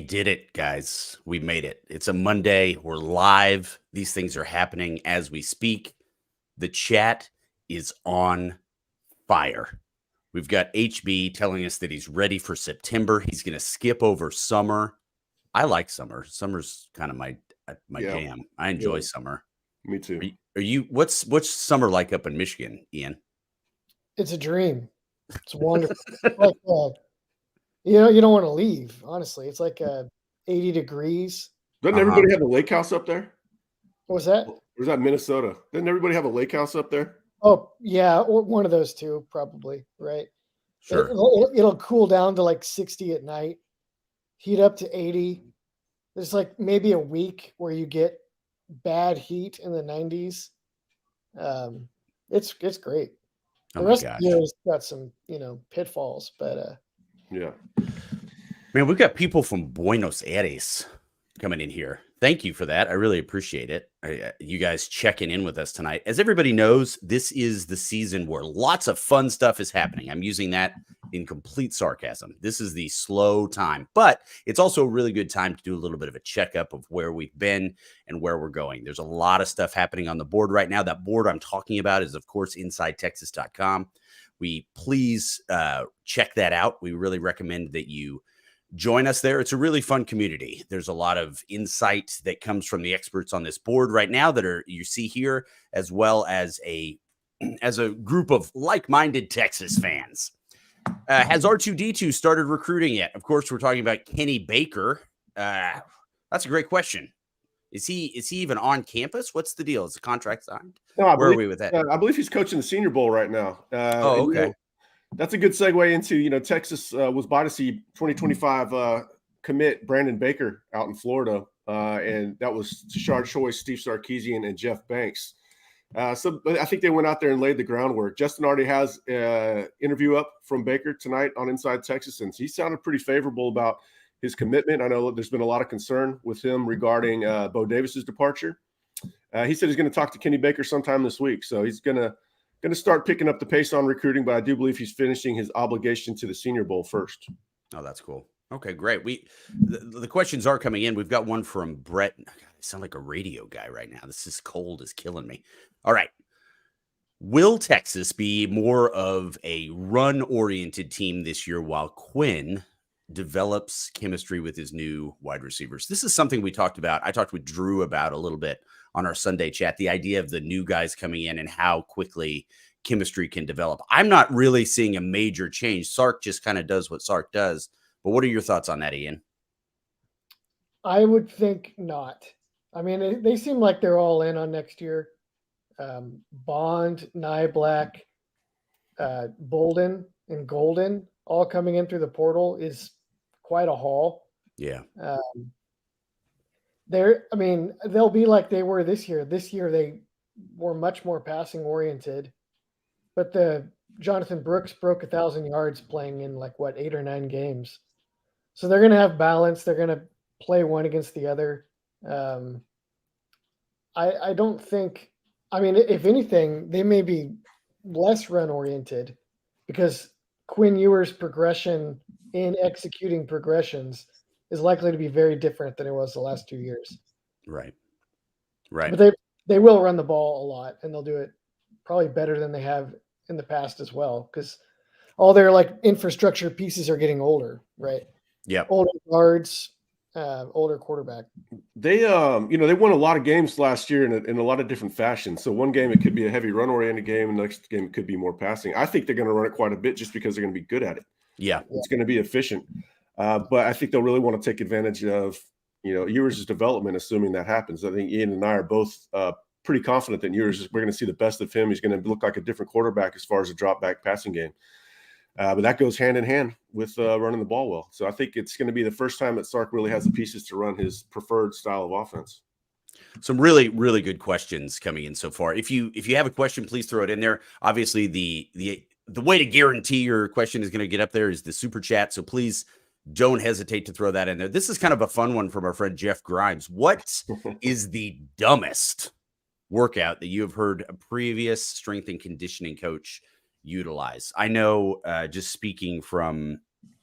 did it, guys. We made it. It's a Monday. We're live. These things are happening as we speak. The chat is on fire. We've got HB telling us that he's ready for September. He's going to skip over summer. I like summer. Summer's kind of my jam. I enjoy summer. Me too. Are you? What's summer like up in Michigan, Ian? It's a dream. It's wonderful. Like you don't want to leave. Honestly, it's like 80 degrees. Doesn't everybody have a lake house up there? What was that? Or is that Minnesota? Doesn't everybody have a lake house up there? Oh yeah, or one of those two probably. Right. Sure. It'll cool down to like 60 at night, heat up to 80. There's like maybe a week where you get bad heat in the 90s. It's great. The rest of the year has got some, pitfalls, but yeah. Man, we've got people from Buenos Aires coming in here. Thank you for that. I really appreciate it. You guys checking in with us tonight. As everybody knows, this is the season where lots of fun stuff is happening. I'm using that in complete sarcasm. This is the slow time, but it's also a really good time to do a little bit of a checkup of where we've been and where we're going. There's a lot of stuff happening on the board right now. That board I'm talking about is, of course, InsideTexas.com. Please check that out. We really recommend that you join us there. It's a really fun community. There's a lot of insight that comes from the experts on this board right now that you see here, as well as a group of like-minded Texas fans. Has R2D2 started recruiting yet? Of course, we're talking about Kenny Baker. That's a great question. Is he even on campus? What's the deal? Is the contract signed? No, Where are we with that? I believe he's coaching the Senior Bowl right now. Okay. That's a good segue into, Texas was by to see 2025 commit Brandon Baker out in Florida. And that was Tashard Choice, Steve Sarkisian, and Jeff Banks. So I think they went out there and laid the groundwork. Justin already has an interview up from Baker tonight on Inside Texas, and he sounded pretty favorable about his commitment. I know there's been a lot of concern with him regarding Bo Davis's departure. He said he's going to talk to Kenny Baker sometime this week. So he's going to start picking up the pace on recruiting, but I do believe he's finishing his obligation to the Senior Bowl first. Oh, that's cool. Okay, great. The questions are coming in. We've got one from Brett. God, I sound like a radio guy right now. This is cold is killing me. All right. Will Texas be more of a run-oriented team this year while Quinn develops chemistry with his new wide receivers? This is something we talked about. I talked with Drew about a little bit on our Sunday chat, the idea of the new guys coming in and how quickly chemistry can develop. I'm not really seeing a major change. Sark just kind of does what Sark does. But what are your thoughts on that, Ian? I would think not. I mean, they seem like they're all in on next year. Bond, Nyblack, Bolden, and Golden all coming in through the portal is quite a haul. Yeah. They'll be like they were this year. This year they were much more passing oriented, but the Jonathan Brooks broke 1,000 yards playing in 8 or 9 games. So they're going to have balance. They're going to play one against the other. I don't think, if anything, they may be less run oriented because Quinn Ewer's progression in executing progressions is likely to be very different than it was the last 2 years. Right. But they will run the ball a lot, and they'll do it probably better than they have in the past as well, because all their infrastructure pieces are getting older, right? Yeah. Older guards, older quarterback. They they won a lot of games last year in a lot of different fashions. So one game it could be a heavy run oriented game, and the next game could be more passing. I think they're going to run it quite a bit just because they're going to be good at it. Yeah. It's going to be efficient. But I think they'll really want to take advantage of, Ewers' development, assuming that happens. I think Ian and I are both pretty confident that Ewers, we're going to see the best of him. He's going to look like a different quarterback as far as a drop back passing game. But that goes hand in hand with running the ball well. So I think it's going to be the first time that Sark really has the pieces to run his preferred style of offense. Some really, really good questions coming in so far. If you have a question, please throw it in there. Obviously, the way to guarantee your question is going to get up there is the super chat. So please don't hesitate to throw that in there. This is kind of a fun one from our friend Jeff Grimes. What is the dumbest workout that you have heard a previous strength and conditioning coach utilize? I know, just speaking from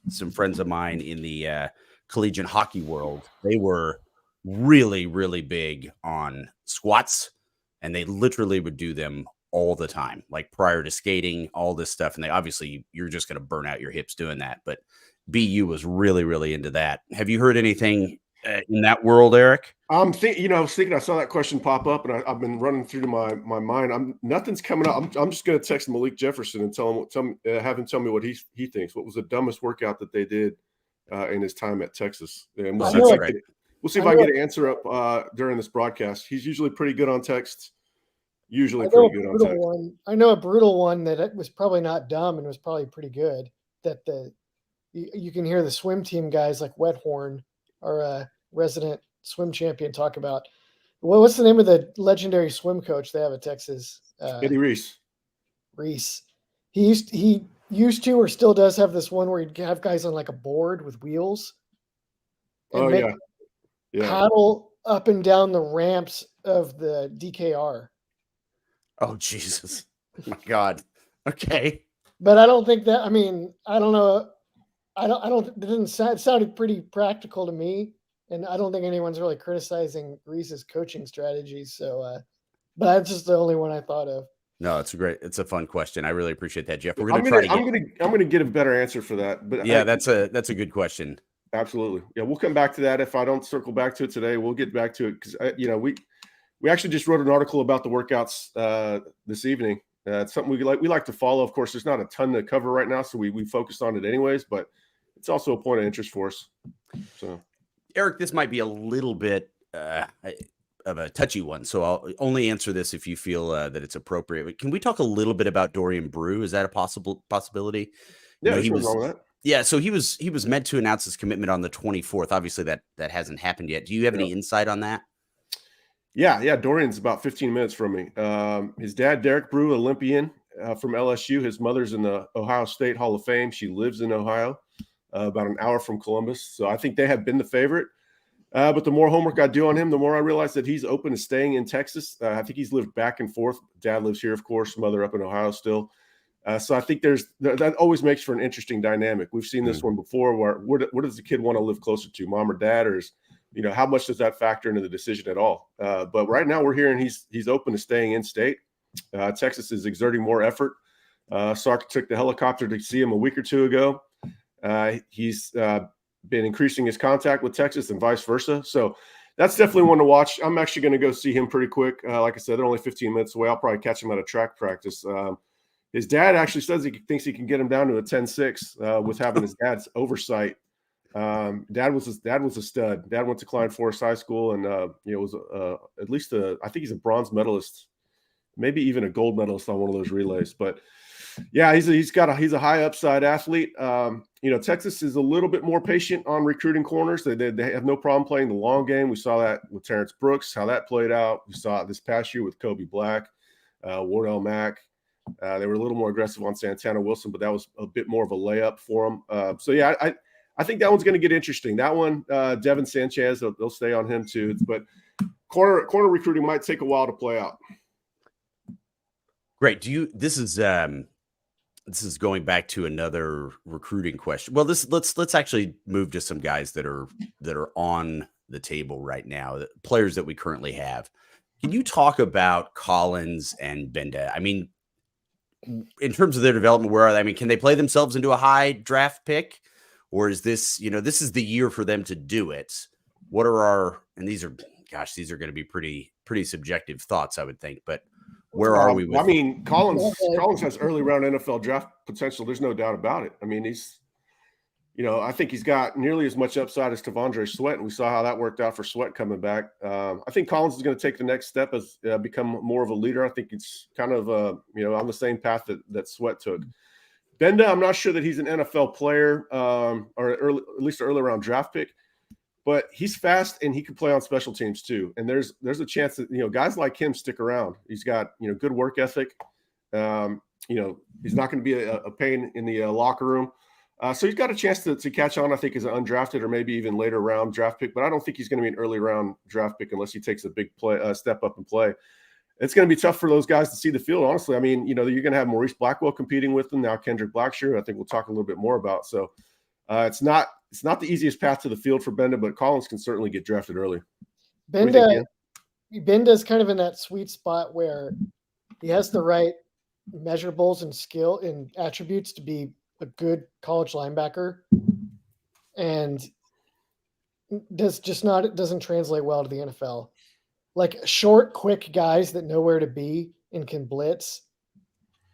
some friends of mine in the collegiate hockey world, they were really, really big on squats, and they literally would do them all the time, like prior to skating, all this stuff. And they obviously, you're just going to burn out your hips doing that. But BU was really, really into that. Have you heard anything in that world, Eric? I was thinking, I saw that question pop up, and I've been running through to my mind. Nothing's coming up. I'm just going to text Malik Jefferson and have him tell me what he thinks. What was the dumbest workout that they did in his time at Texas? And we'll see if I can get an answer up during this broadcast. He's usually pretty good on text. Usually pretty good on text. I know a brutal one that it was probably not dumb and was probably pretty good. That you can hear the swim team guys like Wethorn, our resident swim champion, talk about. What's the name of the legendary swim coach they have at Texas? Eddie Reese. He used to, or still does, have this one where he'd have guys on like a board with wheels. And paddle up and down the ramps of the DKR. Oh, Jesus. Oh, my God. Okay. But I don't think that, I don't know. It sounded pretty practical to me. And I don't think anyone's really criticizing Reese's coaching strategies. So, but that's just the only one I thought of. No, it's a fun question. I really appreciate that, Jeff. I'm gonna get a better answer for that. But yeah, that's a good question. Absolutely. Yeah, we'll come back to that. If I don't circle back to it today, we'll get back to it because we actually just wrote an article about the workouts this evening. It's something we like to follow. Of course, there's not a ton to cover right now, so we focused on it anyways. But it's also a point of interest for us. So, Eric, this might be a little bit of a touchy one, so I'll only answer this if you feel that it's appropriate. But can we talk a little bit about Dorian Brew? Is that a possibility? Yeah, he was wrong with that. Yeah, so he was meant to announce his commitment on the 24th. Obviously, that hasn't happened yet. Do you have any insight on that? Yeah. Dorian's about 15 minutes from me. His dad, Derek Brew, Olympian from LSU. His mother's in the Ohio State Hall of Fame. She lives in Ohio, about an hour from Columbus. So I think they have been the favorite. But the more homework I do on him, the more I realize that he's open to staying in Texas. I think he's lived back and forth. Dad lives here, of course, mother up in Ohio still. So I think that always makes for an interesting dynamic. We've seen this one before where what does the kid want to live closer to, mom or dad, or how much does that factor into the decision at all? But right now we're hearing he's open to staying in state. Texas is exerting more effort. Sark took the helicopter to see him a week or two ago. He's been increasing his contact with Texas and vice versa. So that's definitely one to watch. I'm actually going to go see him pretty quick. Like I said, they're only 15 minutes away. I'll probably catch him at a track practice. His dad actually says he thinks he can get him down to a 10-6 with having his dad's oversight. Dad was a stud. Dad went to Klein Forest High School and was at least I think he's a bronze medalist, maybe even a gold medalist on one of those relays. But yeah, he's a high upside athlete. Texas is a little bit more patient on recruiting corners. They have no problem playing the long game. We saw that with Terrence Brooks, how that played out. We saw it this past year with Kobe Black, Wardell Mack. They were a little more aggressive on Santana Wilson, but that was a bit more of a layup for them. So yeah, I think that one's going to get interesting. That one, Devin Sanchez, they'll stay on him too. But corner recruiting might take a while to play out. Great. This is going back to another recruiting question. Well, let's actually move to some guys that are on the table right now, players that we currently have. Can you talk about Collins and Benda? I mean, in terms of their development, where are they? I mean, can they play themselves into a high draft pick, or is this, this is the year for them to do it? What are these are going to be pretty subjective thoughts, I would think, but where are we with Collins has early round NFL draft potential. There's no doubt about it. I mean, he's, I think he's got nearly as much upside as T'Vondre Sweat, and we saw how that worked out for Sweat coming back. I think Collins is going to take the next step as become more of a leader. I think it's kind of on the same path that Sweat took. Benda, I'm not sure that he's an NFL player or at least an early round draft pick, but he's fast and he can play on special teams too. And there's a chance that guys like him stick around. He's got good work ethic. He's not going to be a pain in the locker room. So he's got a chance to catch on, I think, as an undrafted or maybe even later round draft pick. But I don't think he's going to be an early round draft pick unless he takes a big step up and play. It's going to be tough for those guys to see the field, honestly. I mean, you're going to have Maurice Blackwell competing with them now. Kendrick Blackshear, I think we'll talk a little bit more about. So it's not it's not the easiest path to the field for Benda, but Collins can certainly get drafted early. What do you think, Ian? Benda's kind of in that sweet spot where he has the right measurables and skill and attributes to be a good college linebacker, and it doesn't translate well to the NFL. Like short, quick guys that know where to be and can blitz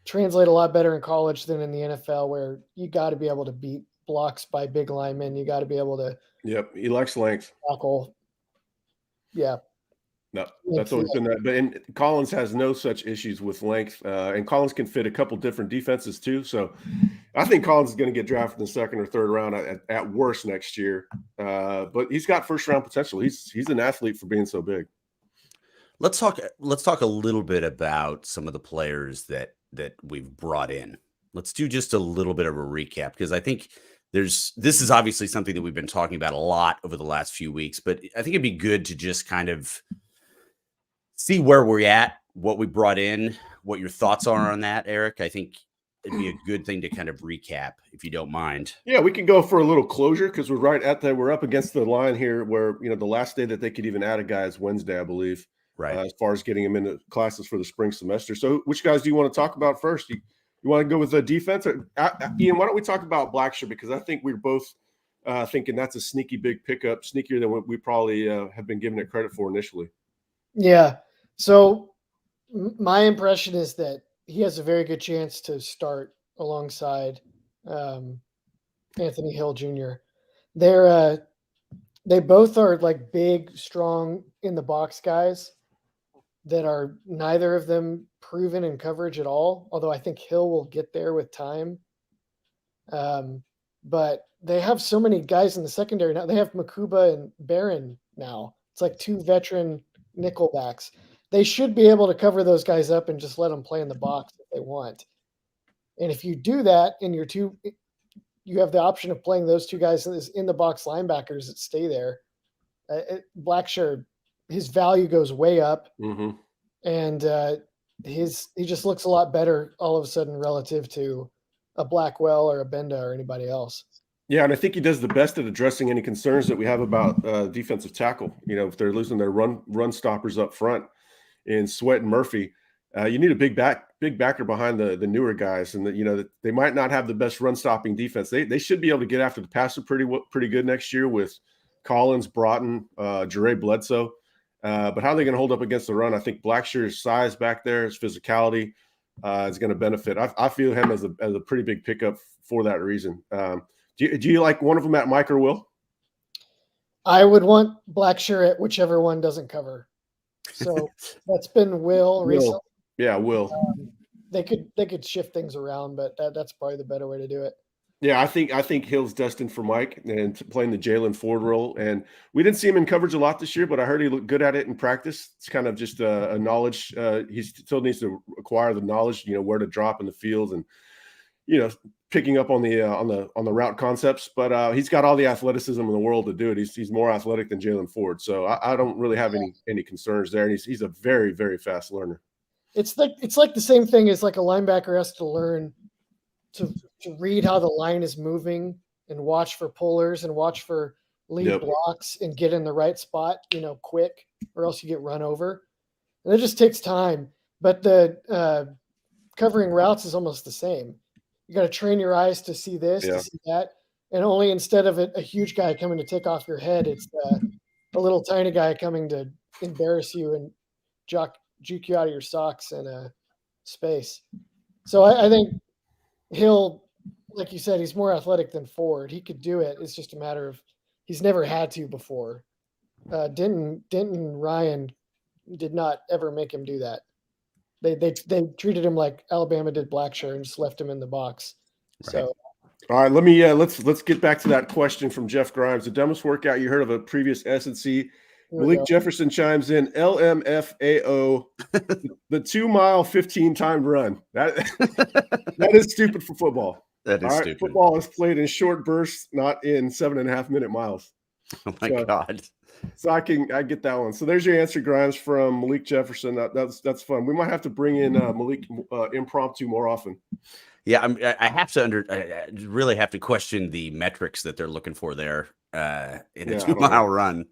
translate a lot better in college than in the NFL, where you got to be able to beat blocks by big linemen. You got to be able to. Yep, he likes length. Tackle. Yeah. No, that's always been that. But Collins has no such issues with length, and Collins can fit a couple different defenses too. So I think Collins is going to get drafted in the second or third round at worst next year. But he's got first round potential. He's an athlete for being so big. Let's talk a little bit about some of the players that we've brought in. Let's do just a little bit of a recap, because I think this is obviously something that we've been talking about a lot over the last few weeks, but I think it'd be good to just kind of see where we're at, what we brought in, what your thoughts are on that, Eric. I think it'd be a good thing to kind of recap, if you don't mind. Yeah, we can go for a little closure, because we're up against the line here where, the last day that they could even add a guy is Wednesday, I believe. Right. As far as getting him into classes for the spring semester. So which guys do you want to talk about first? You want to go with the defense? Ian, why don't we talk about Blackshear? Because I think we're both thinking that's a sneaky big pickup, sneakier than what we probably have been giving it credit for initially. Yeah. So my impression is that he has a very good chance to start alongside Anthony Hill Jr. They both are like big, strong in the box guys that are neither of them proven in coverage at all. Although I think Hill will get there with time. But they have so many guys in the secondary now. They have Makuba and Barron now. It's like two veteran nickelbacks. They should be able to cover those guys up and just let them play in the box if they want. And if you do that, and you have the option of playing those two guys in the box linebackers that stay there. Blackshear, his value goes way up, and he just looks a lot better all of a sudden relative to a Blackwell or a Benda or anybody else. Yeah, and I think he does the best at addressing any concerns that we have about defensive tackle. If they're losing their run stoppers up front in Sweat and Murphy, you need a big backer behind the newer guys, and they might not have the best run stopping defense. They should be able to get after the passer pretty good next year with Collins, Broughton, Jure Bledsoe. But how are they going to hold up against the run? I think Blackshear's size back there, his physicality is going to benefit. I feel him as a pretty big pickup for that reason. Do you like one of them at Mike or Will? I would want Blackshear at whichever one doesn't cover. So that's been Will recently. Yeah, Will. They could shift things around, but that's probably the better way to do it. Yeah, I think Hill's destined for Mike and playing the Jalen Ford role. And we didn't see him in coverage a lot this year, but I heard he looked good at it in practice. It's kind of just a knowledge. He still needs to acquire the knowledge, where to drop in the field and, picking up on the route concepts. But he's got all the athleticism in the world to do it. He's more athletic than Jalen Ford, so I don't really have any concerns there. And he's a very, very fast learner. It's like the same thing as like a linebacker has to learn to read how the line is moving and watch for pullers and watch for lead blocks and get in the right spot, quick, or else you get run over. And it just takes time. But the covering routes is almost the same. You got to train your eyes to see this, to see that. And only instead of a huge guy coming to take off your head, it's a little tiny guy coming to embarrass you and juke you out of your socks in space. So I think Hill, like you said, he's more athletic than Ford. He could do it. It's just a matter of he's never had to before. Denton Ryan did not ever make him do that. They treated him like Alabama did Blackshear and just left him in the box. Right. So, all right, let me let's get back to that question from Jeff Grimes. The dumbest workout you heard of a previous S&C. Malik Jefferson chimes in, LMFAO, the 2 mile 15 timed run. That is stupid for football. That is stupid. Football is played in short bursts, not in 7.5 minute miles. Oh my So, God. so I get that one. So there's your answer, Grimes, from Malik Jefferson. That's fun. We might have to bring in Malik impromptu more often. Yeah, I have to I really have to question the metrics that they're looking for there in a 2-mile run.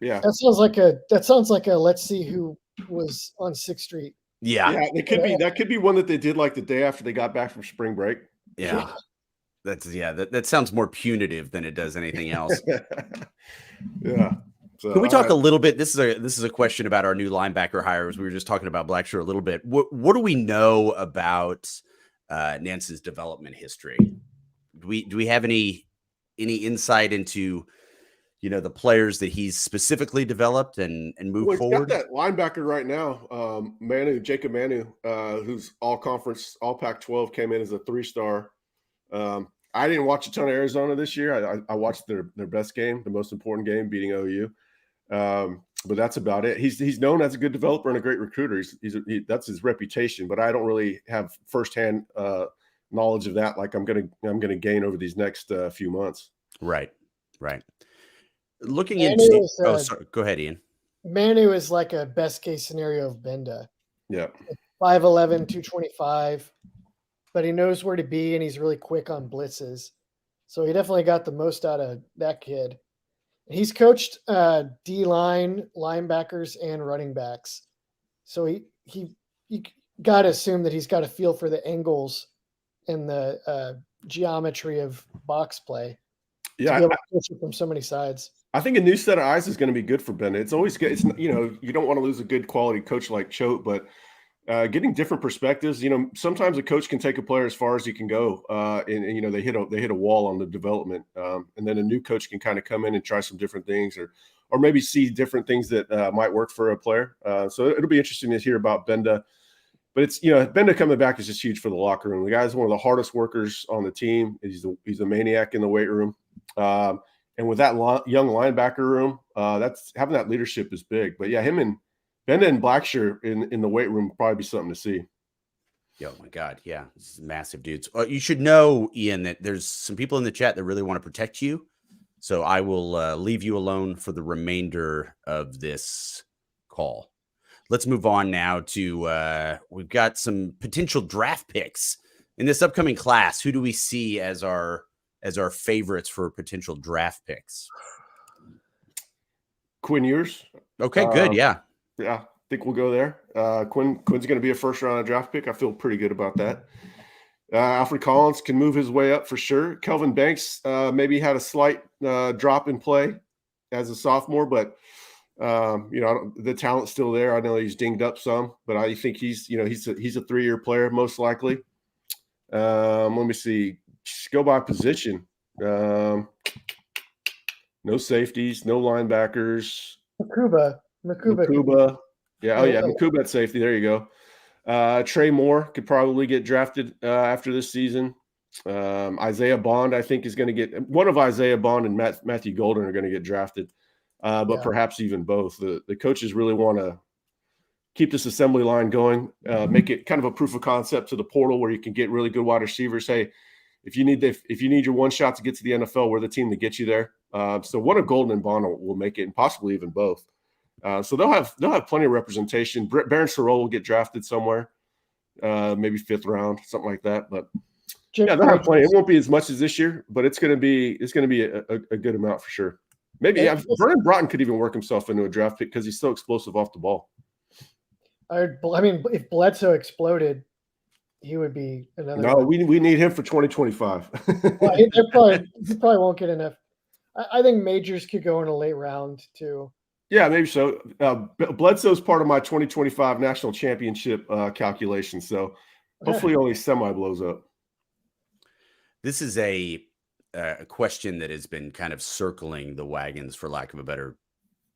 Yeah, that sounds like a let's see who was on 6th Street. Yeah, it could be that could be one that they did like the day after they got back from spring break. yeah. That sounds more punitive than it does anything else. Yeah. So, Can we talk a little bit? This is a question about our new linebacker hires. We were just talking about Blackshear a little bit. What do we know about Nance's development history? Do we have any insight into the players that he's specifically developed and moved forward? He's got that linebacker right now, Jacob Manu, who's all conference, all Pac-12, came in as a 3-star. I didn't watch a ton of Arizona this year. I watched their best game, the most important game, beating OU. But that's about it. He's known as a good developer and a great recruiter. That's his reputation. But I don't really have firsthand knowledge of that. Like I'm gonna gain over these next few months. Right. Looking Manu into sorry. Go ahead, Ian. Manu is like a best case scenario of Benda. Yeah. 5'11", 225, but he knows where to be and he's really quick on blitzes. So he definitely got the most out of that kid. He's coached D-line, linebackers, and running backs. So he got to assume that he's got a feel for the angles and the geometry of box play. Yeah, to be able to coach it from so many sides. I think a new set of eyes is going to be good for Bennett. It's always good. It's you don't want to lose a good quality coach like Choate, but getting different perspectives. Sometimes a coach can take a player as far as he can go, and they hit a wall on the development, and then a new coach can kind of come in and try some different things, or maybe see different things that might work for a player. So it'll be interesting to hear about Benda. But it's Benda coming back is just huge for the locker room. The guy's one of the hardest workers on the team. He's a maniac in the weight room, and with that young linebacker room, that's having that leadership is big. But yeah, him and Benda and Blackshear in the weight room would probably be something to see. Oh my God, yeah, this is massive dudes. You should know, Ian, that there's some people in the chat that really want to protect you. So I will leave you alone for the remainder of this call. Let's move on now to we've got some potential draft picks in this upcoming class. Who do we see as our favorites for potential draft picks? Quinn Ewers. Okay, good. Yeah, I think we'll go there. Quinn's going to be a first-round draft pick. I feel pretty good about that. Alfred Collins can move his way up for sure. Kelvin Banks maybe had a slight drop in play as a sophomore, but the talent's still there. I know he's dinged up some, but I think he's a 3-year player most likely. Let me see. Just go by position. No safeties, no linebackers. Makuba. Yeah. Oh yeah. Makuba at safety. There you go. Trey Moore could probably get drafted after this season. Isaiah Bond, I think, is going to get one of Isaiah Bond and Matthew Golden are going to get drafted. But perhaps even both. The coaches really want to keep this assembly line going, make it kind of a proof of concept to the portal where you can get really good wide receivers. Hey, if you need your one shot to get to the NFL, we're the team to get you there. So one of Golden and Bond will make it, and possibly even both. So they'll have plenty of representation. Baron Sorrell will get drafted somewhere, maybe 5th round, something like that. But yeah, they'll have plenty. It won't be as much as this year, but it's going to be a good amount for sure. Maybe Vernon Broughton could even work himself into a draft pick because he's so explosive off the ball. I mean, if Bledsoe exploded, he would be another. No, we need him for 2025. Well, he probably won't get enough. I think Majors could go in a late round too. Yeah, maybe so. Bledsoe's part of my 2025 national championship calculation, so hopefully only semi blows up. This is a question that has been kind of circling the wagons, for lack of a better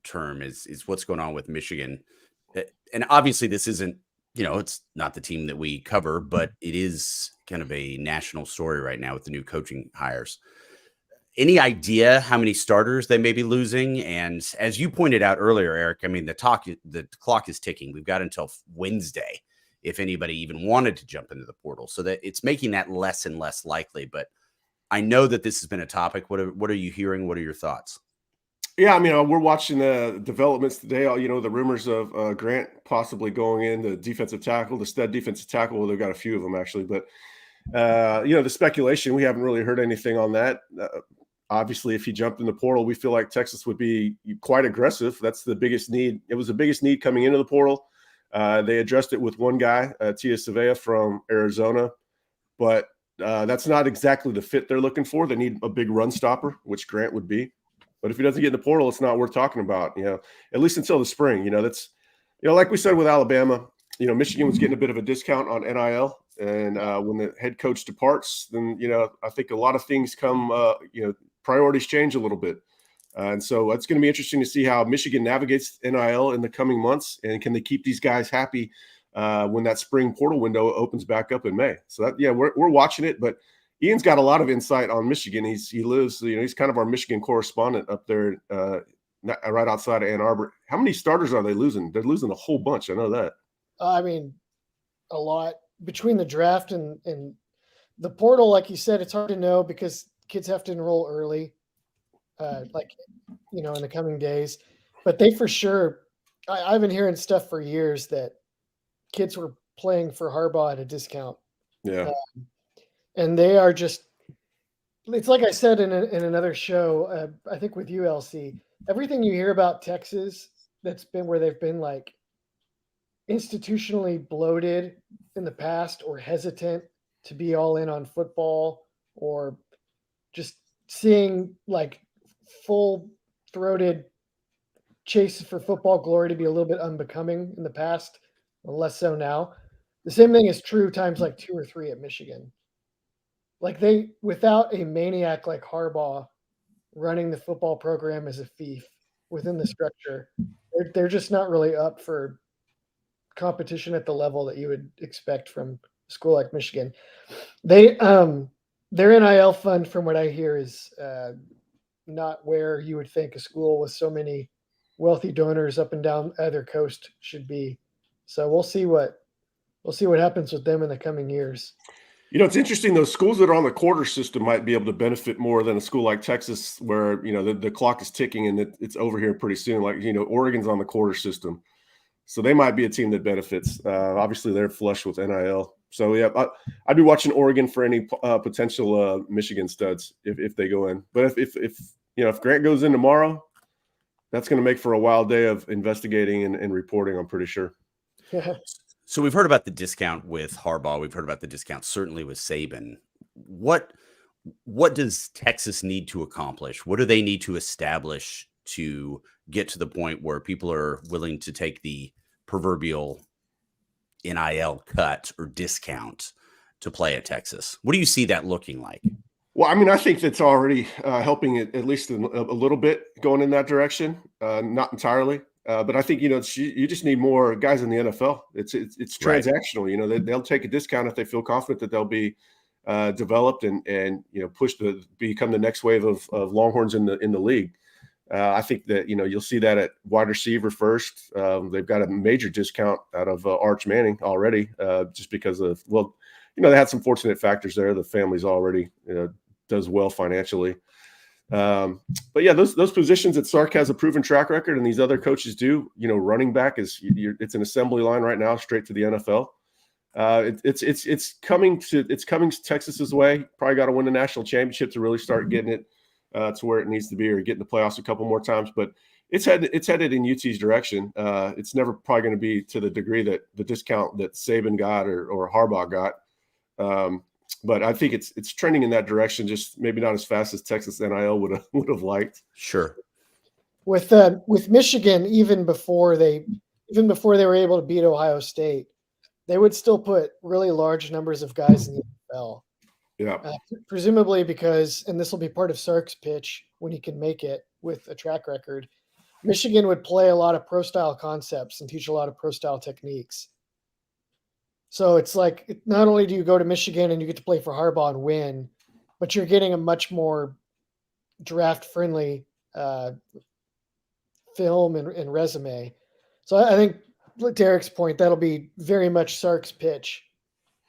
term, is what's going on with Michigan. And obviously this isn't, it's not the team that we cover, but it is kind of a national story right now with the new coaching hires. Any idea how many starters they may be losing? And as you pointed out earlier, Eric, I mean, the clock is ticking. We've got until Wednesday if anybody even wanted to jump into the portal. So that it's making that less and less likely. But I know that this has been a topic. What are you hearing? What are your thoughts? Yeah, I mean, we're watching the developments today. The rumors of Grant possibly going in the defensive tackle, the stud defensive tackle. Well, they've got a few of them actually, but the speculation, we haven't really heard anything on that. Obviously, if he jumped in the portal, we feel like Texas would be quite aggressive. That's the biggest need. It was the biggest need coming into the portal. They addressed it with one guy, Tia Savea from Arizona, but that's not exactly the fit they're looking for. They need a big run stopper, which Grant would be. But if he doesn't get in the portal, it's not worth talking about, at least until the spring. That's, like we said with Alabama, Michigan was getting a bit of a discount on NIL. And when the head coach departs, then, I think a lot of things come, priorities change a little bit. And so it's going to be interesting to see how Michigan navigates NIL in the coming months. And can they keep these guys happy when that spring portal window opens back up in May? So we're watching it, but Ian's got a lot of insight on Michigan. He lives, he's kind of our Michigan correspondent up there, right outside of Ann Arbor. How many starters are they losing? They're losing a whole bunch. I know that. I mean, a lot between the draft and the portal. Like you said, it's hard to know because kids have to enroll early, in the coming days. But they for sure, I've been hearing stuff for years that kids were playing for Harbaugh at a discount. Yeah. And they are just, it's like I said in another show, I think with you, LC, everything you hear about Texas that's been where they've been like institutionally bloated in the past or hesitant to be all in on football or just seeing like full-throated chase for football glory to be a little bit unbecoming in the past, less so now. The same thing is true times like 2 or 3 at Michigan. Like without a maniac like Harbaugh running the football program as a fief within the structure, they're just not really up for competition at the level that you would expect from a school like Michigan. Their NIL fund, from what I hear, is not where you would think a school with so many wealthy donors up and down either coast should be. So we'll see what happens with them in the coming years. It's interesting. Those schools that are on the quarter system might be able to benefit more than a school like Texas, where the clock is ticking and it's over here pretty soon. Like Oregon's on the quarter system, so they might be a team that benefits. Obviously, they're flush with NIL. So yeah, I'd be watching Oregon for any potential Michigan studs if they go in. But if Grant goes in tomorrow, that's going to make for a wild day of investigating and reporting, I'm pretty sure. So we've heard about the discount with Harbaugh. We've heard about the discount certainly with Saban. What does Texas need to accomplish? What do they need to establish to get to the point where people are willing to take the proverbial NIL cut or discount to play at Texas? What do you see that looking like? Well, I mean, I think that's already helping it at least a little bit going in that direction. Not entirely. But I think, you just need more guys in the NFL. It's transactional. Right. They'll take a discount if they feel confident that they'll be developed and pushed to become the next wave of Longhorns in the league. I think that, you'll see that at wide receiver first. They've got a major discount out of Arch Manning already just because of, they had some fortunate factors there. The family's already does well financially. But yeah, those positions that Sark has a proven track record and these other coaches do, running back it's an assembly line right now straight to the NFL. It's coming to Texas's way. Probably got to win the national championship to really start getting it to where it needs to be, or getting the playoffs a couple more times. But it's headed in UT's direction. It's never probably going to be to the degree that the discount that Saban got or Harbaugh got. But I think it's trending in that direction, just maybe not as fast as Texas NIL would have liked. Sure. With Michigan, even before they were able to beat Ohio State, they would still put really large numbers of guys in the NFL. Yeah. Presumably because, and this will be part of Sark's pitch when he can make it with a track record, Michigan would play a lot of pro-style concepts and teach a lot of pro-style techniques. So it's like, not only do you go to Michigan and you get to play for Harbaugh and win, but you're getting a much more draft-friendly film and resume. So I think Derek's point, that'll be very much Sark's pitch,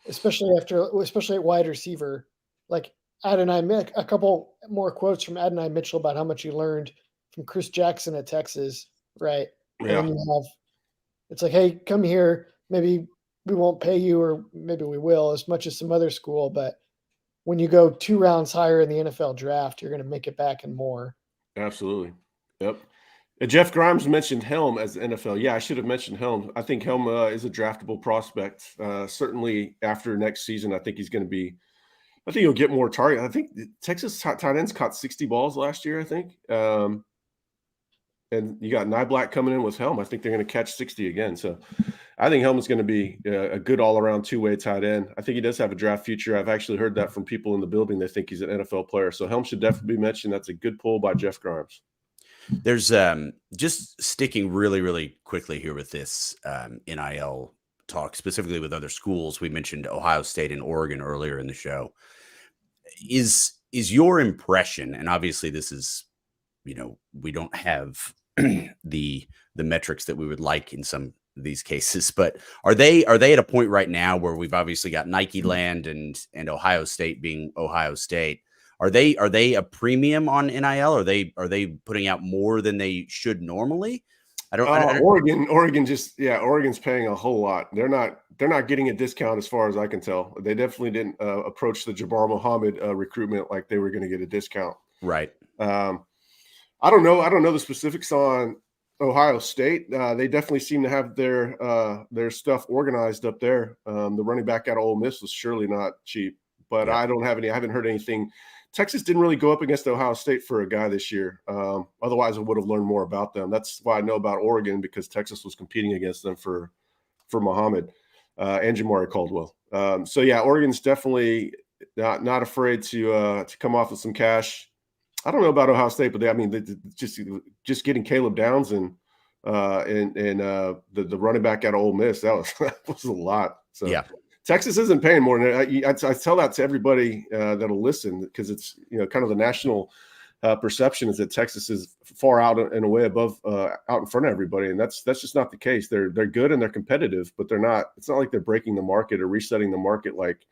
especially at wide receiver. Like a couple more quotes from Adonai Mitchell about how much he learned from Chris Jackson at Texas, right? And Yeah, then it's like, hey, come here. Maybe we won't pay you, or maybe we will, as much as some other school. But when you go 2 rounds higher in the NFL draft, you're going to make it back and more. absolutely. Yep. Jeff Grimes mentioned Helm as the NFL. Yeah, I should have mentioned Helm. I think Helm is a draftable prospect. Certainly after next season, I think he's going to be. I think he'll get more target. I think Texas tight ends caught 60 balls last year. I think, and you got Nyblack coming in with Helm. I think they're going to catch 60 again. So I think Helm is going to be a good all-around two-way tight end. I think he does have a draft future. I've actually heard that from people in the building. They think he's an NFL player. So Helm should definitely be mentioned. That's a good pull by Jeff Grimes. There's just sticking really, really quickly here with this NIL talk, specifically with other schools. We mentioned Ohio State and Oregon earlier in the show. Is your impression, and obviously this is, we don't have the metrics that we would like in some of these cases, but are they at a point right now where we've obviously got Nike land and Ohio State being Ohio State? Are they a premium on NIL? Are they putting out more than they should normally? I don't. Oregon's paying a whole lot. They're not getting a discount as far as I can tell. They definitely didn't approach the Jabbar Muhammad recruitment like they were going to get a discount. Right. I don't know the specifics on Ohio State. They definitely seem to have their stuff organized up there. The running back out of Ole Miss was surely not cheap, but Yeah. I haven't heard anything. Texas didn't really go up against Ohio State for a guy this year. Otherwise, I would have learned more about them. That's why I know about Oregon, because Texas was competing against them for Muhammad and Jamari Caldwell. So yeah, Oregon's definitely not afraid to come off with some cash. I don't know about Ohio State, but just getting Caleb Downs and the running back out of Ole Miss, that was a lot. So yeah. Texas isn't paying more than I tell that to everybody that'll listen, because it's kind of the national perception is that Texas is far out and away above out in front of everybody, and that's just not the case. They're good and they're competitive, but they're not. It's not like they're breaking the market or resetting the market like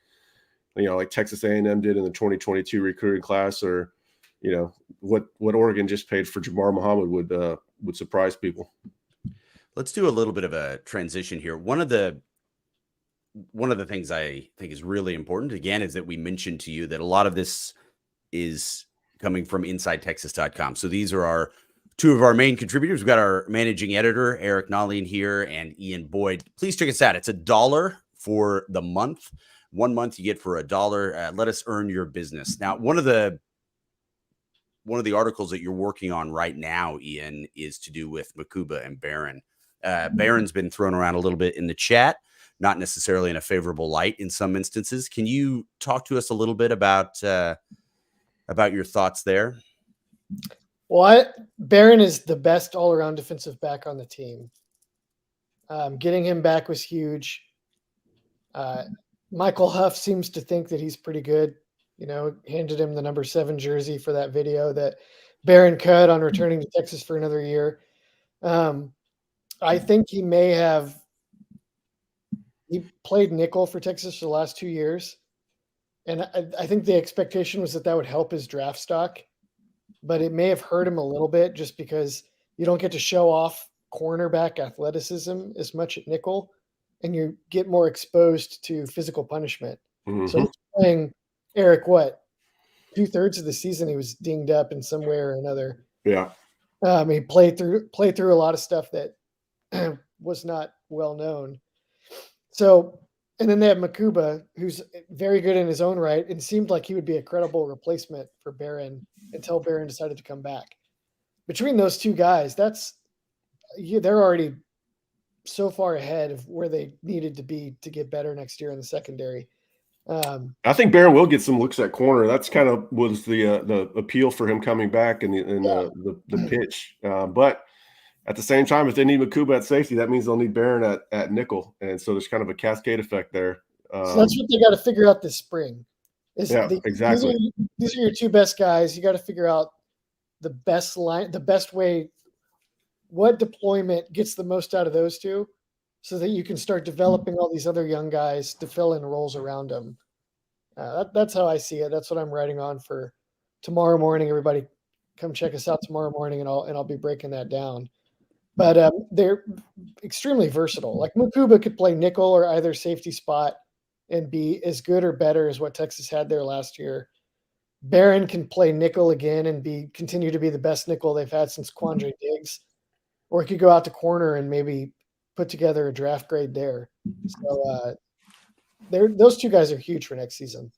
Texas A&M did in the 2022 recruiting class, or what Oregon just paid for Jabbar Muhammad would surprise people. Let's do a little bit of a transition here. One of the things I think is really important, again, is that we mentioned to you that a lot of this is coming from InsideTexas.com. So these are two of our main contributors. We've got our managing editor, Eric Nallian here, and Ian Boyd. Please check us out. It's $1 for the month. 1 month you get for $1. Let us earn your business. Now, one of the articles that you're working on right now, Ian, is to do with Makuba and Barron. Barron's been thrown around a little bit in the chat, not necessarily in a favorable light in some instances. Can you talk to us a little bit about your thoughts there? Well, Barron is the best all-around defensive back on the team. Getting him back was huge. Michael Huff seems to think that he's pretty good. Handed him the number 7 jersey for that video that Barron cut on returning to Texas for another year. I think he played nickel for Texas for the last 2 years. And I think the expectation was that would help his draft stock, but it may have hurt him a little bit just because you don't get to show off cornerback athleticism as much at nickel, and you get more exposed to physical punishment. Mm-hmm. So he's playing Eric, 2/3 of the season he was dinged up in some way or another. Yeah. He played through a lot of stuff that was not well known. So, and then they have Makuba, who's very good in his own right, and seemed like he would be a credible replacement for Barron until Barron decided to come back. Between those two guys, they're already so far ahead of where they needed to be to get better next year in the secondary. I think Barron will get some looks at corner. That's kind of was the appeal for him coming back and the pitch. But at the same time, if they need Makuba at safety, that means they'll need Barron at nickel, and so there's kind of a cascade effect there. So that's what they got to figure out this spring. Exactly. These are your two best guys. You got to figure out the best way. What deployment gets the most out of those two, so that you can start developing all these other young guys to fill in roles around them. That's how I see it. That's what I'm writing on for tomorrow morning. Everybody come check us out tomorrow morning, and I'll be breaking that down. But they're extremely versatile. Like Mukuba could play nickel or either safety spot and be as good or better as what Texas had there last year. Barron can play nickel again and continue to be the best nickel they've had since Quandre Diggs, or he could go out to corner and maybe put together a draft grade there. So those two guys are huge for next season.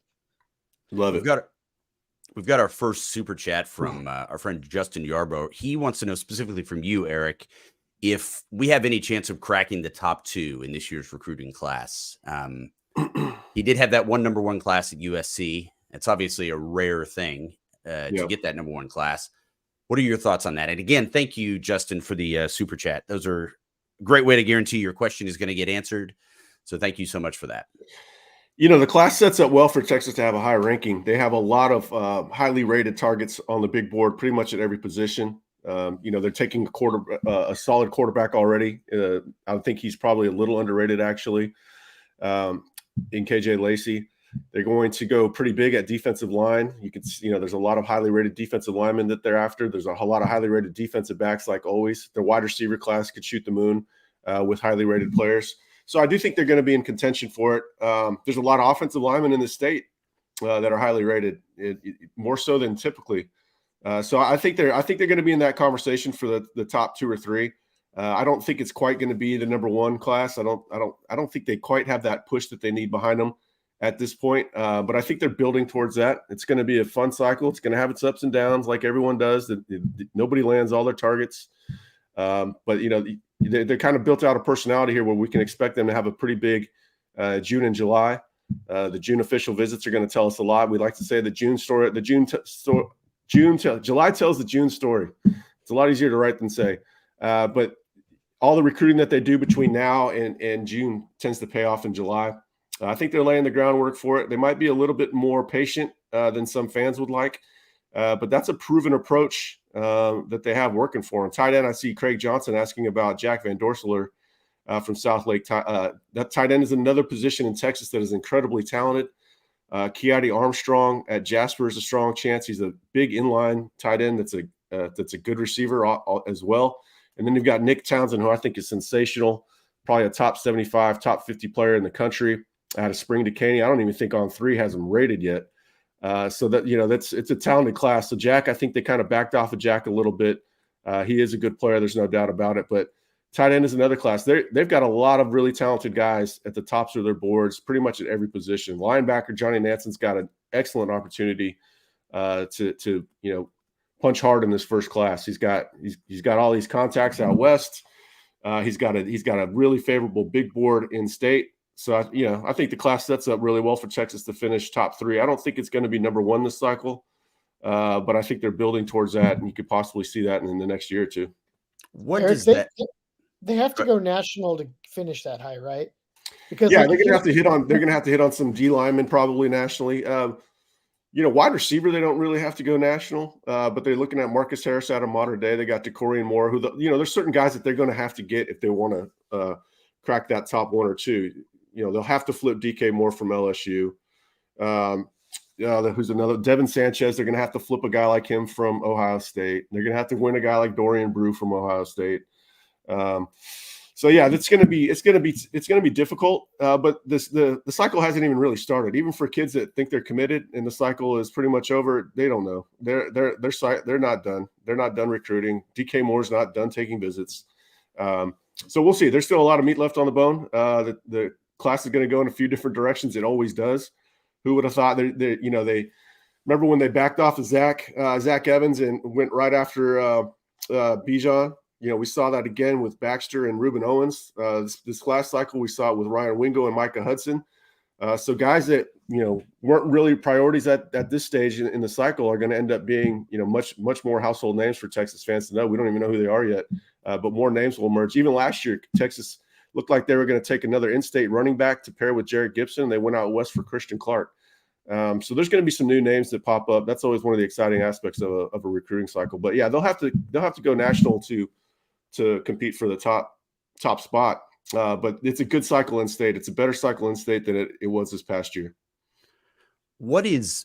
Love We've it. got our first super chat from our friend Justin Yarbrough. He wants to know specifically from you, Eric, if we have any chance of cracking the top 2 in this year's recruiting class. He did have that number one class at USC. It's obviously a rare thing to get that number 1 class. What are your thoughts on that? And again, thank you, Justin, for the super chat. Those are a great way to guarantee your question is going to get answered. So thank you so much for that. The class sets up well for Texas to have a high ranking. They have a lot of highly rated targets on the big board, pretty much at every position. They're taking a solid quarterback already. I think he's probably a little underrated, actually, in KJ Lacey. They're going to go pretty big at defensive line. You can see, there's a lot of highly rated defensive linemen that they're after. There's a lot of highly rated defensive backs, like always. Their wide receiver class could shoot the moon with highly rated players. So I do think they're going to be in contention for it. There's a lot of offensive linemen in the state that are highly rated, more so than typically. So I think they're going to be in that conversation for the top 2 or 3. I don't think it's quite going to be the number 1 class. I don't think they quite have that push that they need behind them at this point. But I think they're building towards that. It's going to be a fun cycle. It's going to have its ups and downs, like everyone does. Nobody lands all their targets. But they're kind of built out a personality here where we can expect them to have a pretty big June and July. The June official visits are going to tell us a lot. We like to say the June story. July tells the June story. It's a lot easier to write than say. But all the recruiting that they do between now and June tends to pay off in July. I think they're laying the groundwork for it. They might be a little bit more patient than some fans would like, but that's a proven approach that they have working for them. Tight end, I see Craig Johnson asking about Jack Van Dorselaar from South Lake. That tight end is another position in Texas that is incredibly talented. Keati Armstrong at Jasper is a strong chance. He's a big inline tight end that's a good receiver as well. And then you've got Nick Townsend, who I think is sensational, probably a top 75, top 50 player in the country out of Spring Decaney. I don't even think On3 has him rated yet. So that, it's a talented class. So Jack, I think they kind of backed off of Jack a little bit. He is a good player. There's no doubt about it. But tight end is another class. They've got a lot of really talented guys at the tops of their boards, pretty much at every position. Linebacker Johnny Nanson's got an excellent opportunity to punch hard in this first class. He's got all these contacts out west. He's got a really favorable big board in state. So I think the class sets up really well for Texas to finish top 3. I don't think it's going to be number 1 this cycle, but I think they're building towards that, and you could possibly see that in the next year or 2. What Eric, does that? They have to go national to finish that high, right? Because they're going to have to hit on. They're going to have to hit on some D linemen probably nationally. Wide receiver, they don't really have to go national, but they're looking at Marcus Harris out of Modern Day. They got DeCorian Moore, who there's certain guys that they're going to have to get if they want to crack that top 1 or 2. They'll have to flip DK Moore from LSU. Who's another? Devin Sanchez. They're going to have to flip a guy like him from Ohio State. They're going to have to win a guy like Dorian Brew from Ohio State. It's going to be difficult. But the cycle hasn't even really started. Even for kids that think they're committed and the cycle is pretty much over, they don't know. They're not done. They're not done recruiting. DK Moore's not done taking visits. So we'll see. There's still a lot of meat left on the bone. The class is going to go in a few different directions. It always does. Who would have thought they remember when they backed off of Zach Evans and went right after Bijan? We saw that again with Baxter and Reuben Owens. This last cycle, we saw it with Ryan Wingo and Micah Hudson. So guys that, weren't really priorities at this stage in the cycle are going to end up being, much more household names for Texas fans to know. We don't even know who they are yet, but more names will emerge. Even last year, Texas looked like they were going to take another in-state running back to pair with Jarrett Gibson. And they went out west for Christian Clark. So there's going to be some new names that pop up. That's always one of the exciting aspects of a recruiting cycle. But yeah, they'll have to go national to compete for the top spot. But it's a good cycle in state. It's a better cycle in state than it was this past year. What is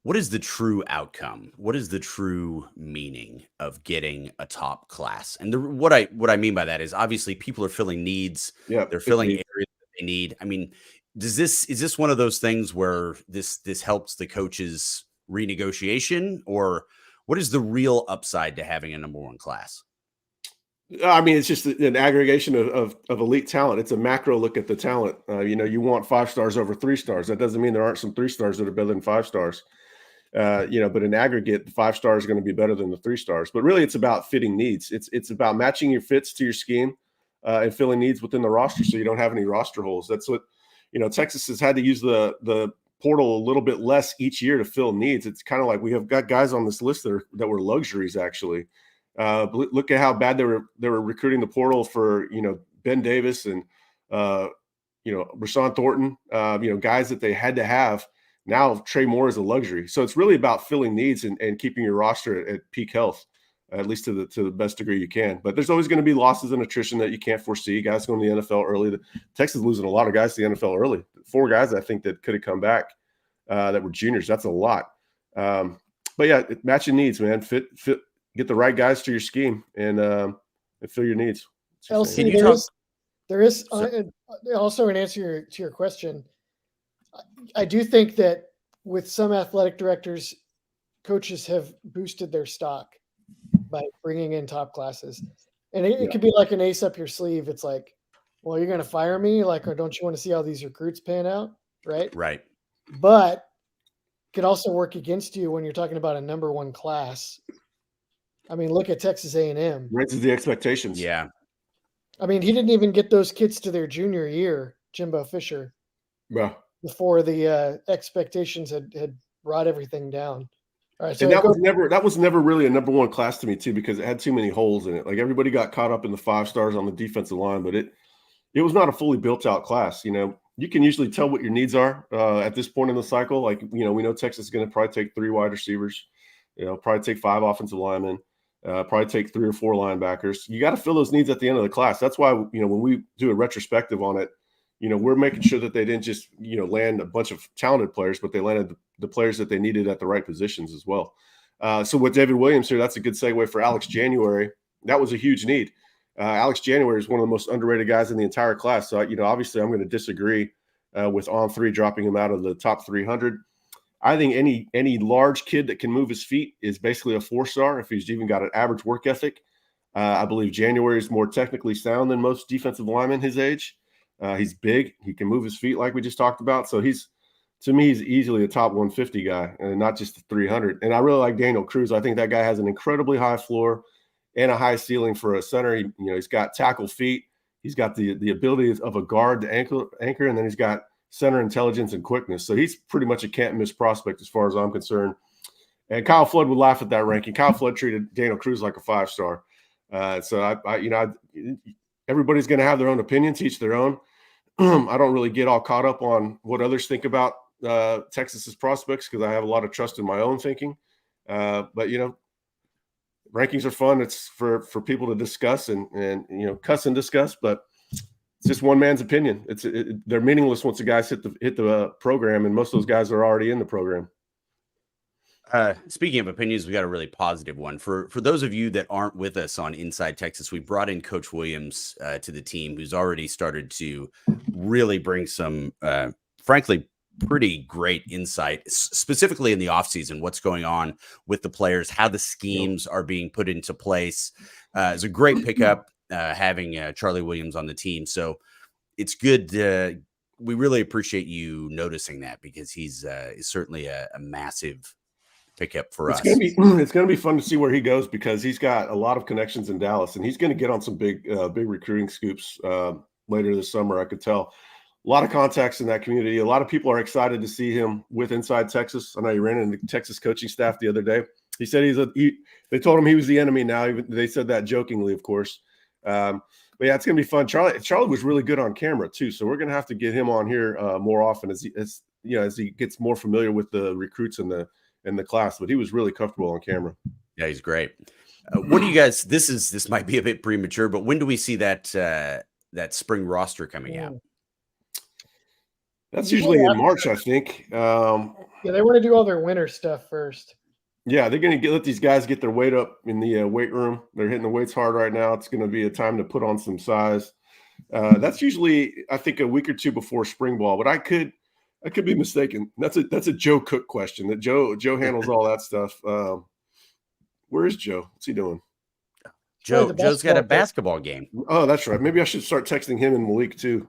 what is the true outcome? What is the true meaning of getting a top class? And what I mean by that is obviously people are filling needs, Yeah, they're big filling need. areas that they need. I mean, is this one of those things where this helps the coaches renegotiation, or what is the real upside to having a number one class? I mean, it's just an aggregation of elite talent. It's a macro look at the talent. You want 5 stars over 3 stars. That doesn't mean there aren't some 3 stars that are better than 5 stars. But in aggregate, the 5 star is going to be better than the 3 stars. But really, it's about fitting needs. It's about matching your fits to your scheme and filling needs within the roster, so you don't have any roster holes. That's what Texas has had to use the portal a little bit less each year to fill needs. It's kind of like we have got guys on this list that were luxuries actually. Look at how bad they were recruiting the portal for Ben Davis and Rashawn Thornton. Guys that they had to have. Now Trey Moore is a luxury, so it's really about filling needs and keeping your roster at peak health, at least to the best degree you can. But there's always going to be losses and attrition that you can't foresee. Guys going to the NFL early. Texas is losing a lot of guys to the NFL early. 4 guys I think that could have come back that were juniors. That's a lot. But yeah, matching needs, man. Fit. Get the right guys to your scheme and fill your needs. LC, there is also an answer to your question. I do think that with some athletic directors, coaches have boosted their stock by bringing in top classes. And it could be like an ace up your sleeve. It's like, well, you're going to fire me? Or don't you want to see how these recruits pan out? Right. Right. But it could also work against you when you're talking about a number one class. I mean, look at Texas A&M. Raises the expectations. Yeah. I mean, he didn't even get those kids to their junior year, Jimbo Fisher. Yeah. Before the expectations had brought everything down. All right, so and that was never really a number one class to me too, because it had too many holes in it. Like everybody got caught up in the 5 stars on the defensive line, but it was not a fully built out class. You can usually tell what your needs are at this point in the cycle. Like we know Texas is going to probably take 3 wide receivers, probably take 5 offensive linemen, probably take 3 or 4 linebackers. You got to fill those needs at the end of the class. That's why when we do a retrospective on it, we're making sure that they didn't just, land a bunch of talented players, but they landed the players that they needed at the right positions as well. So with David Williams here, that's a good segue for Alex January. That was a huge need. Alex January is one of the most underrated guys in the entire class. So, obviously I'm going to disagree with On3 dropping him out of the top 300. I think any large kid that can move his feet is basically a 4-star if he's even got an average work ethic. I believe January is more technically sound than most defensive linemen his age. He's big. He can move his feet like we just talked about. So to me, he's easily a top 150 guy and not just the 300. And I really like Daniel Cruz. I think that guy has an incredibly high floor and a high ceiling for a center. He's got tackle feet. He's got the ability of a guard to anchor, and then he's got center intelligence and quickness. So he's pretty much a can't miss prospect as far as I'm concerned. And Kyle Flood would laugh at that ranking. Kyle Flood treated Daniel Cruz like a 5-star. Everybody's going to have their own opinions, each their own. I don't really get all caught up on what others think about Texas's prospects because I have a lot of trust in my own thinking. But rankings are fun. It's for people to discuss and cuss and discuss. But it's just one man's opinion. They're meaningless once the guys hit the program, and most of those guys are already in the program. Speaking of opinions, we got a really positive one for those of you that aren't with us on Inside Texas. We brought in Coach Williams to the team, who's already started to really bring some, frankly, pretty great insight, specifically in the offseason, what's going on with the players, how the schemes are being put into place. It's a great pickup having Charlie Williams on the team. So it's good. We really appreciate you noticing that because he's certainly a massive pickup for us. It's going to be fun to see where he goes because he's got a lot of connections in Dallas, and he's going to get on some big recruiting scoops later this summer. I could tell a lot of contacts in that community. A lot of people are excited to see him with Inside Texas. I know he ran into the Texas coaching staff the other day. He said they told him he was the enemy now. Even they said that jokingly, of course. But yeah, it's going to be fun. Charlie was really good on camera too, so we're going to have to get him on here more often as he gets more familiar with the recruits in the class. But he was really comfortable on camera. Yeah, he's great. What do you guys? This might be a bit premature, but when do we see that spring roster coming out? That's usually in March, I think. Yeah, they want to do all their winter stuff first. Yeah, they're going to let these guys get their weight up in the weight room. They're hitting the weights hard right now. It's going to be a time to put on some size. That's usually, I think, a week or two before spring ball, but I could be mistaken. That's a Joe Cook question. That Joe handles all that stuff. Where is Joe? What's he doing? Joe's got a basketball game. Oh, that's right. Maybe I should start texting him and Malik too.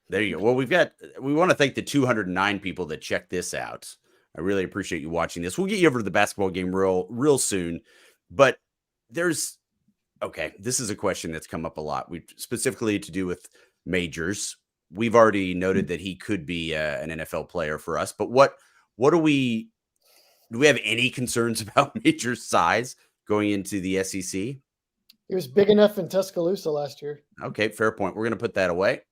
There you go. Well, we want to thank the 209 people that checked this out. I really appreciate you watching this. We'll get you over to the basketball game real soon. But this is a question that's come up a lot. We specifically to do with Majors. We've already noted that he could be an NFL player for us. But do we have any concerns about Majors' size going into the SEC? He was big enough in Tuscaloosa last year. Okay, fair point. We're going to put that away.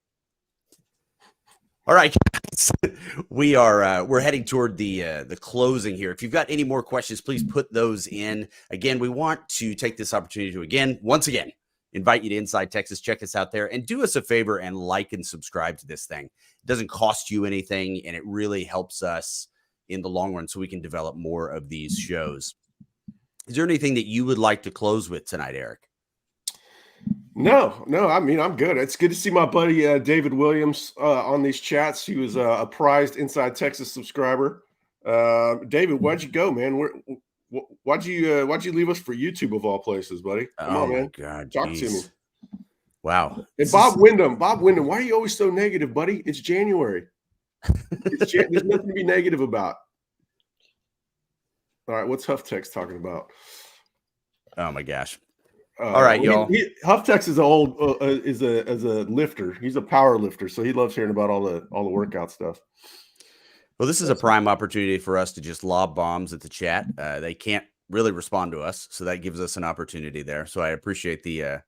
All right, guys. We're heading toward the closing here. If you've got any more questions, please put those in. Again, we want to take this opportunity to once again invite you to Inside Texas. Check us out there and do us a favor and like and subscribe to this thing. It doesn't cost you anything, and it really helps us in the long run so we can develop more of these shows. Is there anything that you would like to close with tonight, Eric? No. I mean, I'm good. It's good to see my buddy David Williams on these chats. He was a prized Inside Texas subscriber. David, why'd you go, man? Why'd you leave us for YouTube of all places, buddy? Come on, man. God, talk to me. Wow. And Bob Wyndham, why are you always so negative, buddy? It's January. There's nothing to be negative about. All right, what's Huff Text talking about? Oh my gosh. All right, y'all. Huff Text is is a lifter. He's a power lifter, so he loves hearing about all the workout stuff. Well, this is a prime opportunity for us to just lob bombs at the chat. They can't really respond to us, so that gives us an opportunity there. So I appreciate the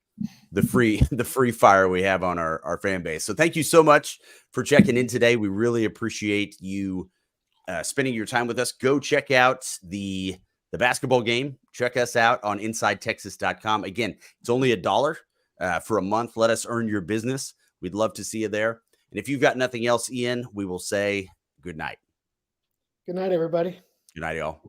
free fire we have on our fan base. So thank you so much for checking in today. We really appreciate you spending your time with us. Go check out the basketball game. Check us out on InsideTexas.com. Again, it's only $1 for a month. Let us earn your business. We'd love to see you there. And if you've got nothing else, Ian, we will say good night. Good night, everybody. Good night, y'all.